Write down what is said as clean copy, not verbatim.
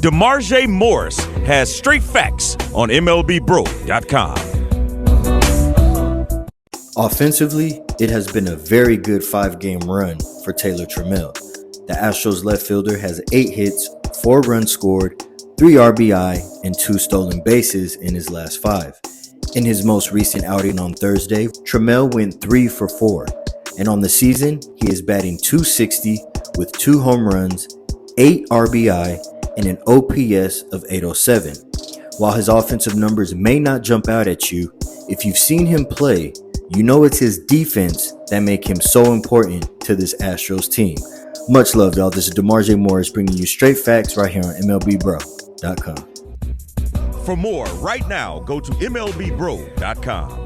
DeMarjay Morris has straight facts on MLBBro.com. Offensively, it has been a very good 5-game run for Taylor Trammell. The Astros left fielder has 8 hits, 4 runs scored, 3 RBI, and 2 stolen bases in his last 5. In his most recent outing on Thursday, Trammell went 3 for 4, and on the season, he is batting .260 with 2 home runs, 8 RBI, and an OPS of .807. While his offensive numbers may not jump out at you, if you've seen him play, you know it's his defense that make him so important to this Astros team. Much love, y'all. This is DeMarjay Morris bringing you straight facts right here on MLBBro.com. For more, right now, go to MLBBro.com.